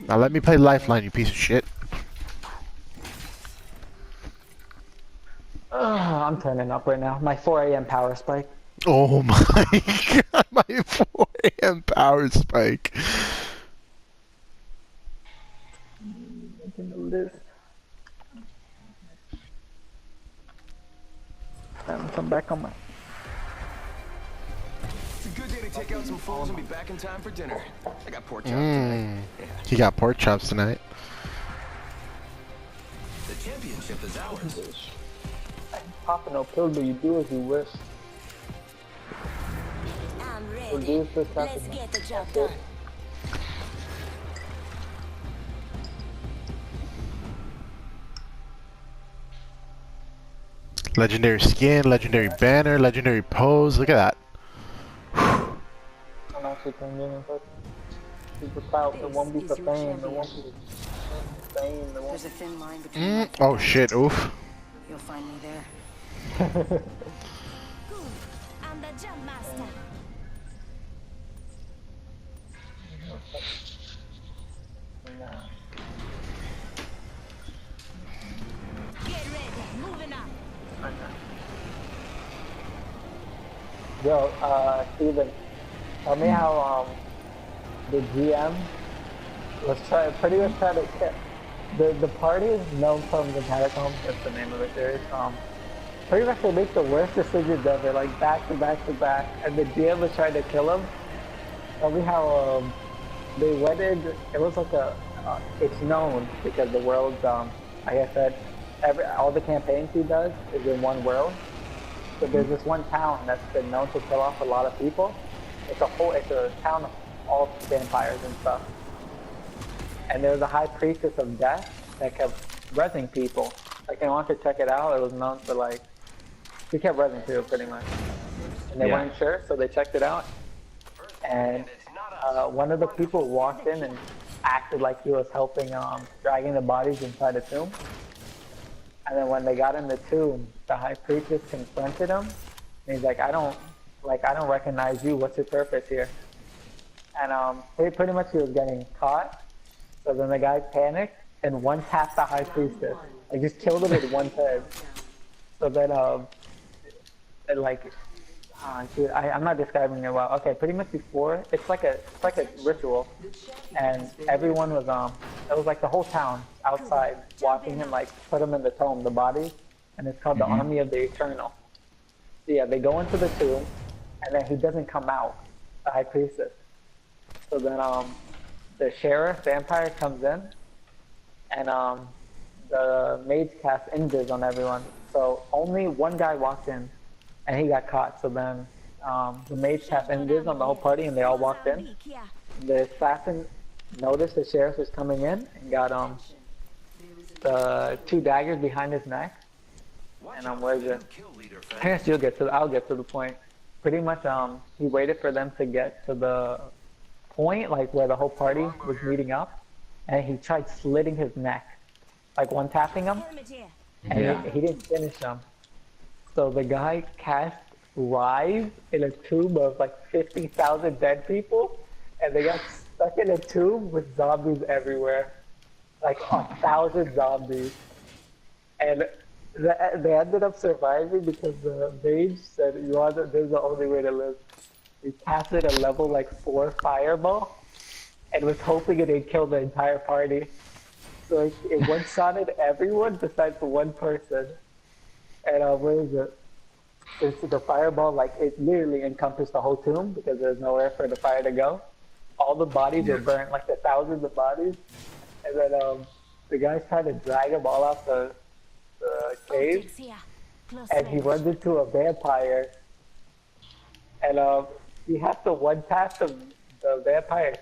Now let me play Lifeline, you piece of shit. I'm turning up right now. My 4 a.m. power spike. Oh my god, my 4 a.m. power spike. I can do this. Come back on my. It's a good day to take out some fools and be back in time for dinner. I got pork chops tonight. Yeah. He got pork chops tonight. The championship is ours. Popping no pill, but you do as you wish. I'm So ready. do this Let's get the job done. Legendary skin, legendary banner, legendary pose. Look at that. I'm actually thinking, but super clout. It won't be for fame. It won't be fame. It won't. There's a thin line between life and Oh death. shit, oof. You'll find me there. I'm the jump master. Get ready. Moving up. Yo, Steven, tell me how the GM was pretty much trying to get the party is known from the Catacombs. That's the name of the series. Pretty much they make the worst decisions ever, like back to back to back, and the GM was trying to kill him. Tell me how they went in. It was like it's known because the world's like I said, all the campaigns he does is in one world. So there's this one town that's been known to kill off a lot of people. It's a town of all vampires and stuff. And there was a high priestess of death that kept rezzing people. Like they wanted to check it out. It was known for like, she kept rezzing people pretty much. And they weren't sure, so they checked it out. And one of the people walked in and acted like he was helping dragging the bodies inside the tomb. And then when they got in the tomb, the high priestess confronted him. And he's like, I don't recognize you. What's your purpose here? And pretty much he was getting caught. So then the guy panicked and one tapped the high priestess. Like just killed him with one time. So then I'm not describing it well. Okay, pretty much before it's like a ritual, and everyone was it was like the whole town outside watching him like put him in the tomb, the body, and it's called the Army of the Eternal. So yeah, they go into the tomb, and then he doesn't come out, the high priestess. So then the sheriff vampire comes in, and the mage casts invis on everyone. So only one guy walked in. And he got caught, so then the mage tapped invis on the whole party and they all walked in. The assassin noticed the sheriff was coming in and got the 2 daggers behind his neck. And where's it? I guess I'll get to the point. Pretty much he waited for them to get to the point like where the whole party was meeting up, and he tried slitting his neck, like one tapping him, and he didn't finish him. So the guy cast Rise in a tomb of like 50,000 dead people, and they got stuck in a tomb with zombies everywhere, like 1,000 zombies. And they ended up surviving because the mage said, this is the only way to live. He casted a level like 4 fireball, and was hoping it would kill the entire party. So it one-shotted everyone besides one person. And where is it? It's the fireball, like it literally encompassed the whole tomb because there's nowhere for the fire to go. All the bodies were burnt, like the thousands of bodies. And then the guys tried to drag them all out the cave. And he runs into a vampire. And he has to one-tap the vampire.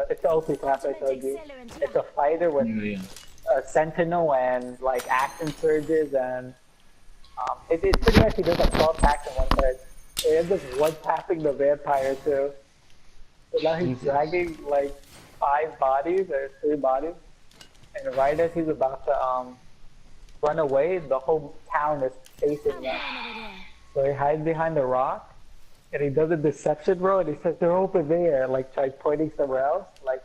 It's the ulti class I told you. It's a fighter with a sentinel and like action surges and it's pretty much he does like 12 attacks in one turn. He ends up one-tapping the vampire too. So now he's dragging like 5 bodies or 3 bodies. And right as he's about to run away, the whole town is facing him. So he hides behind a rock and he does a deception roll and he says they're over there, like tries pointing somewhere else. Like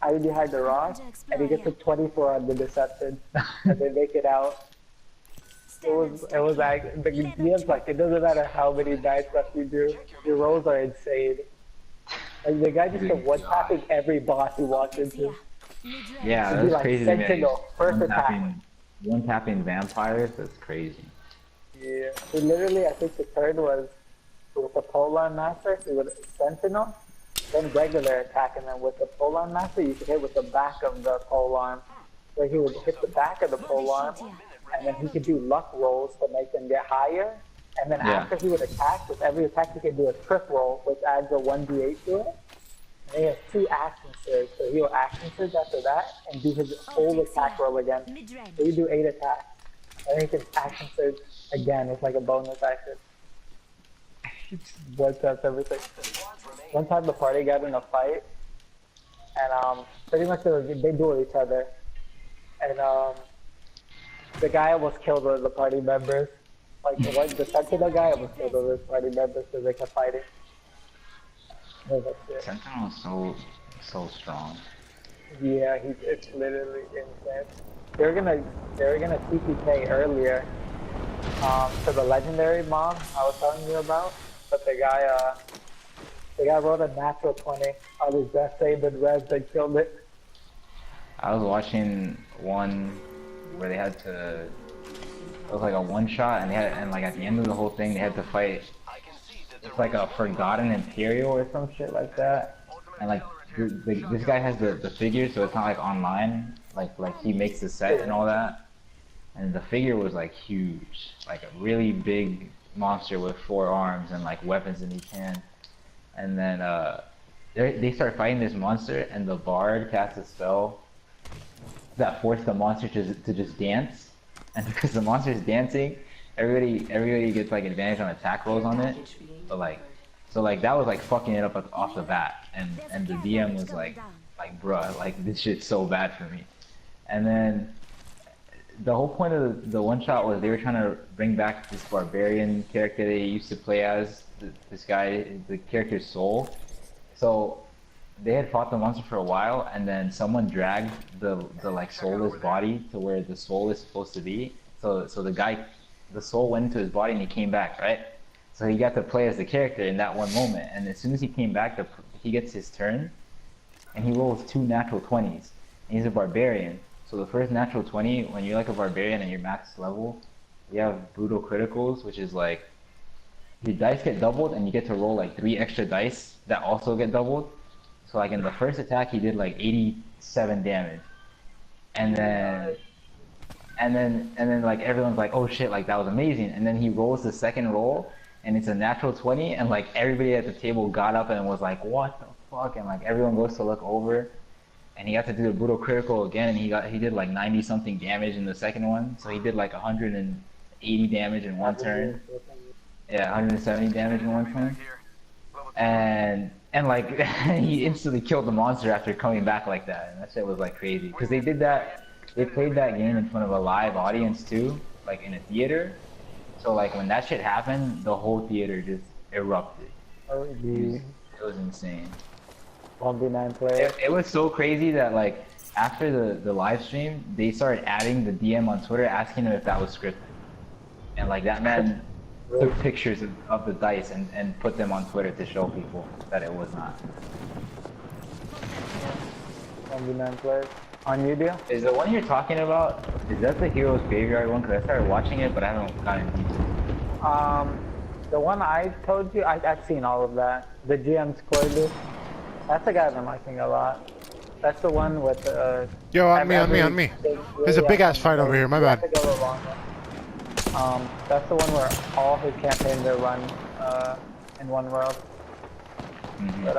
hide behind the rock, and he gets a 24 on the deception, and they make it out. It was like, the GM's like, it doesn't matter how many dice left you do, your rolls are insane. Like, the guy just kept one-tapping every boss he walked into. Yeah, It'd be that's like crazy to me. Sentinel, first attack. One tapping vampires, that's crazy. Yeah, so literally, I think the third was with the Polearm Master, so with Sentinel, then regular attack, and then with the Polearm Master, you could hit with the back of the polearm. So he would hit the back of the polearm, and then he could do luck rolls to make them get higher. And then after he would attack, with every attack he could do a trip roll, which adds a 1d8 to it. And he has 2 action surge, so he will action surge after that, and do his whole attack roll again. So you do 8 attacks, and then he can action surge again with like a bonus action. What's up, everything? One time the party got in a fight, and pretty much they duel each other, and the guy almost killed one of the party members. Like the Sentinel guy almost killed one of his party members because they kept fighting. Sentinel is so strong. Yeah, it's literally insane. They were gonna TPK earlier to the legendary mob I was telling you about, but the guy rolled a natural 20 on his death save and res and killed it. I was watching one where they had to, it was like a one shot, and like at the end of the whole thing they had to fight, it's like a Forgotten Imperial or some shit like that, and like this guy has the figure, so it's not like online, like he makes the set and all that, and the figure was like huge, like a really big monster with 4 arms and like weapons in each hand. And then they start fighting this monster, and the bard casts a spell that forced the monster to just dance. And because the monster is dancing, everybody gets like advantage on attack rolls on it. So like that was like fucking it up off the bat. And the DM was like bruh, like this shit's so bad for me. And then the whole point of the one shot was they were trying to bring back this barbarian character they used to play as, this guy, the character's soul. So they had fought the monster for a while, and then someone dragged the like soulless body to where the soul is supposed to be. So the soul went into his body and he came back, right? So he got to play as the character in that one moment. And as soon as he came back, he gets his turn, and he rolls 2 natural 20s. And he's a barbarian. So the first natural 20, when you're like a barbarian and you're max level, you have brutal criticals, which is like, your dice get doubled and you get to roll like 3 extra dice that also get doubled. So like in the first attack he did like 87 damage. And then like everyone's like, oh shit, like that was amazing. And then he rolls the second roll and it's a natural 20, and like everybody at the table got up and was like, what the fuck? And like everyone goes to look over. And he got to do the brutal critical again, and he did like 90 something damage in the second one. So he did like 180 damage in one turn. Yeah, 170 damage in one turn. And like he instantly killed the monster after coming back like that. And that shit was like crazy. Because they played that game in front of a live audience too, like in a theater. So like when that shit happened, the whole theater just erupted. It was insane. 1v9 player. It was so crazy that like after the live stream, they started adding the DM on Twitter asking him if that was scripted. And like that man took pictures of the dice and put them on Twitter to show people that it was not. 1v9 player. On you, deal? Is the one you're talking about, is that the Heroes Graveyard one? Because I started watching it, but I haven't gotten into it. The one I told you, I've seen all of that. The GM's Corby. That's the guy I've been liking a lot. That's the one with Yo, on me. There's a big ass fight over here, my bad. That's the one where all his campaigns are run in one world. Mm-hmm. But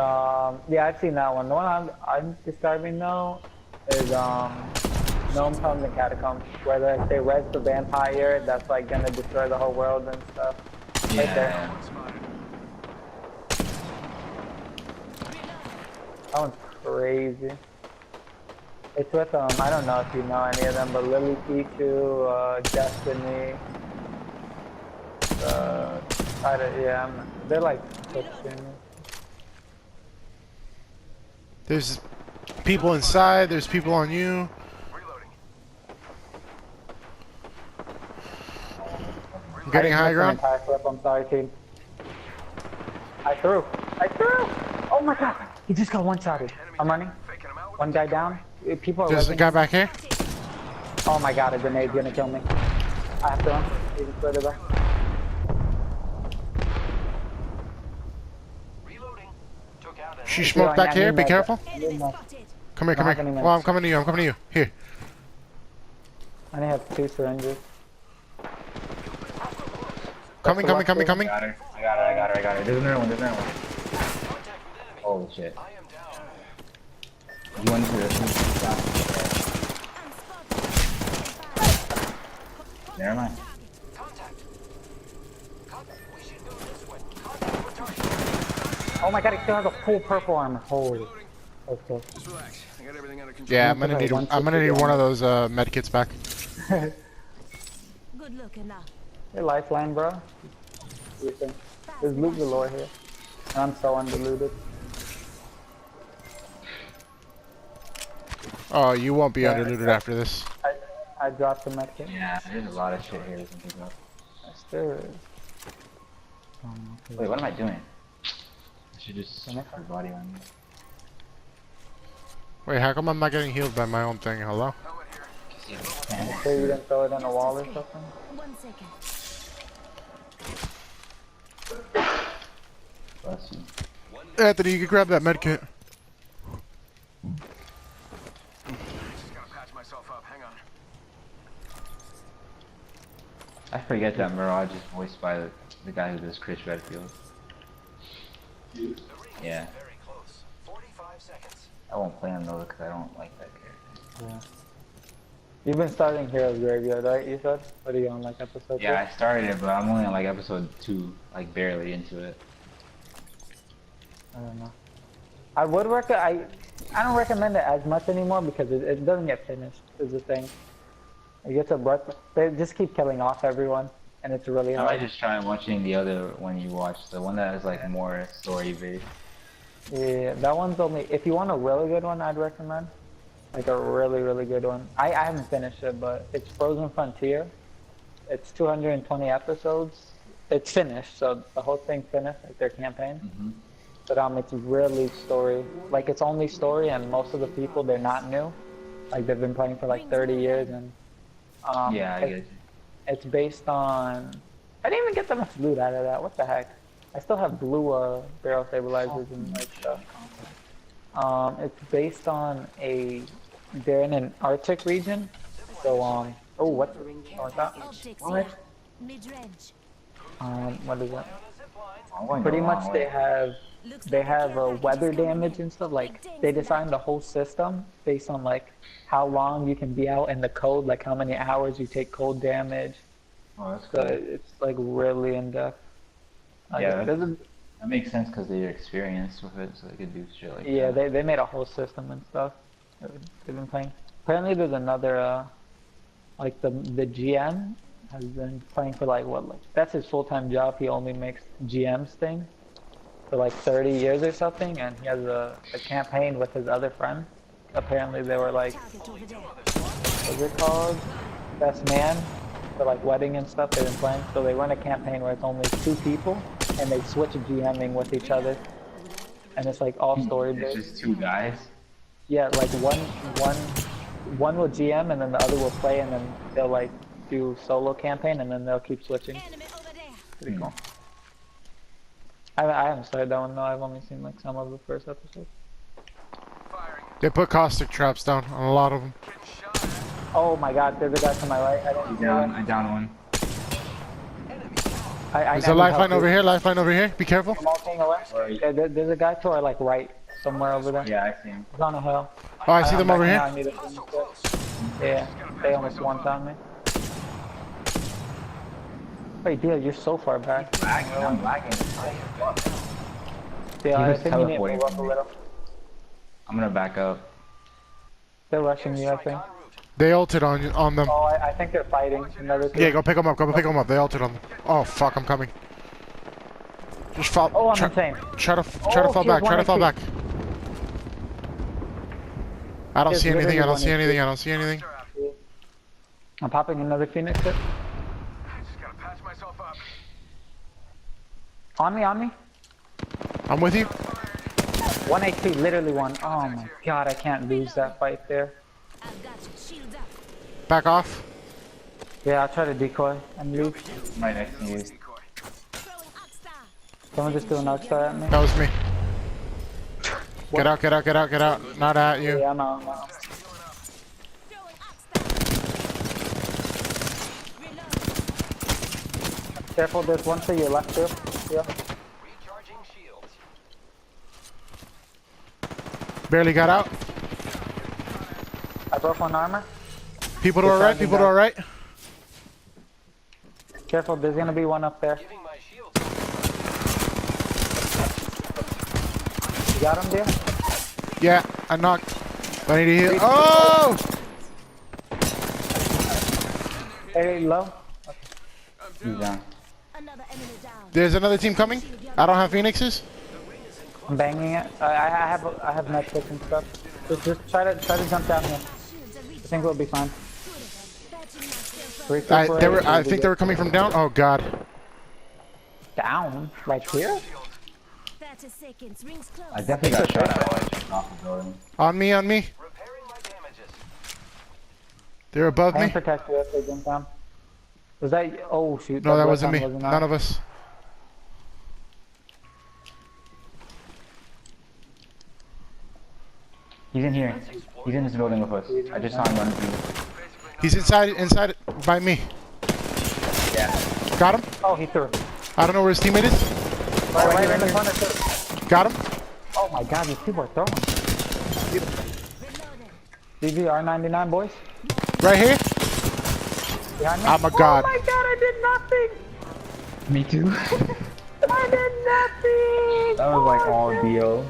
yeah, I've seen that one. The one I'm describing though is Gnome Comes and Catacombs, where they res the vampire that's like gonna destroy the whole world and stuff. Yeah. Right there. That one's crazy. It's with I don't know if you know any of them, but Lily Pichu, Destiny. They're like 16. There's people inside. There's people on you. Reloading. I'm getting high ground. Entire flip. I'm sorry, team. I threw. Oh my god. He just got one-shotted. I'm running. Faking him out. One guy down. People are There's a resin. guy back here. Oh my god, a grenade's gonna kill me. I have to run. Even further back. Reloading. Took out an She smoked back here. Be careful. Enemy spotted. Come here, come Not any here. minutes. Well, I'm coming to you. I'm coming to you. Here. I only have 2 syringes. Coming. I got her. There's another one. Holy shit. I am down. You went to the... Unspotted. Never mind. Contact. We should go this way. Contact with target. Oh my god, he still has a full purple armor. Holy. Okay. Just relax. I got everything under control. Yeah, I'm gonna need one of those med kits back. Good looking now. Hey, lifeline, bro. What do you think? There's loot galore here. And I'm so underlooted. Oh, you won't be underlooted after this. I dropped the medkit. Yeah, there's a lot of shit here. Yes, there is. Wait, what am I doing? I should just put my body on me. Wait, how come I'm not getting healed by my own thing? Hello? So you didn't throw it in a wall or something? 1 second. Bless you. Anthony, you can grab that med kit. Just gotta patch myself up. Hang on. I forget that Mirage is voiced by the guy who does Chris Redfield. Yeah. Very close. 45 seconds. I won't play him though because I don't like that character. Yeah. You've been starting Heroes Graveyard, right? You said? What are you on, like episode Yeah, I started it, but I'm only on like episode 2, like barely into it. 2? I don't know. I would I don't recommend it as much anymore because it doesn't get finished, is the thing. It gets abrupt. They just keep killing off everyone, and it's really I might hard. just try watching the other one you watched, the one that is like more story based. Yeah, that one's only, if you want a really good one, I'd recommend. Like a really, really good one. I haven't finished it, but it's Frozen Frontier. It's 220 episodes. It's finished, so the whole thing finished, like their campaign. But it's really story. Like it's only story, and most of the people, they're not new. Like they've been playing for like 30 years, and Yeah, I get you. it's based on. I didn't even get that much loot out of that. What the heck? I still have blue barrel stabilizers and like stuff. It's based on they're in an Arctic region. So oh what? What's that? Optics What? here. Mid-range. What is that? I'm going Pretty the wrong much way. they have weather damage and stuff. Like they designed the whole system based on like how long you can be out in the cold, like how many hours you take cold damage. Oh, that's So good. it's like really in depth. Yeah, it doesn't. That makes sense because of your experience with it, so they could do shit like Yeah, that. they made a whole system and stuff. They've been playing. Apparently, there's another like the GM has been playing for like that's his full-time job. He only makes GM's thing for like 30 years or something, and he has a campaign with his other friend. Apparently, they were like, Target over there. what's it called? Best man for like wedding and stuff. They've been playing, so they run a campaign where it's only 2 people, and they switch GMing with each other, and it's like all story It's based. just 2 guys. Yeah, like one will GM and then the other will play, and then they'll like do solo campaign, and then they'll keep switching. Enemy over there. Pretty cool. I haven't started that one though. I've only seen like some of the first episodes. Firing. They put caustic traps down on a lot of them. Get shot. Oh my God, there's a guy to my right. I didn't see that. I down one. There's a lifeline over here. Lifeline over here. Be careful. I'm all staying away. Yeah, there's a guy to our like right, somewhere over there. Yeah, I see him. He's on a hill. Oh, I see them over backing out, here. I need to finish it. Yeah, they almost one-shot me. Wait, Deal, you're so far back. I'm lagging. Deal, He I was think you need to teleporting move up a from me. little. I'm gonna back up. They're rushing you, I think. They ulted on them. Oh, I think they're fighting. Another two. Yeah, go pick them up. Go pick them up. They ulted on them. Oh fuck, I'm coming. Just fall. Oh, I'm try, insane. try to Oh, fall he back. has Try to one fall HP. back. I don't There's see anything. I literally don't one see in anything. I don't see anything. I'm popping another Phoenix kit. Just gotta patch myself up. On me, on me. I'm with you. 1 HP, literally one. Oh my god, I can't lose that fight there. I've got you. Shields up. Back off. Yeah, I'll try to decoy and leave. Right next to you. Decoy. Throwing Oxstar. Someone just threw an Oxstar at me. That was me. Get out, get out, get out, get out. Not at you. Yeah, no, no. Throwing Oxstar. Reload. Careful, there's one to your left too. Yeah. Recharging shields. Barely got out. I broke one armor. People to our right, people to our right. Careful, there's gonna be one up there. Giving my shields. You got him, dear? Yeah, I knocked. I need to heal. Oh! Hey, low. He's down. Another enemy down. There's another team coming. I don't have Phoenixes. I'm banging it. I have medkits and stuff. Just try to jump down here. Shields are I recharged. think we'll be fine. Patching myself up. Recuperate, I we'll be think they were good. coming from down. Oh god. Down? Like here? 30 seconds. Rings close. I definitely got shot at while I jumped off the building. On me, on me. Repairing my damages. They're above I can me. protect you if they jump down. Was that? Oh shoot. No, that was wasn't me. Wasn't None of us. He's in here. He's in this building with us. I just saw him run through. He's inside by me. Yeah. Got him. Oh, he threw. I don't know where his teammate is. Right in the corner too. Got him. Oh my god, these people are throwing. Reloading. DVR 99 boys. Right here. Behind me. Oh my god. Oh my god, I did nothing. Me too. I did nothing. That was like all deal.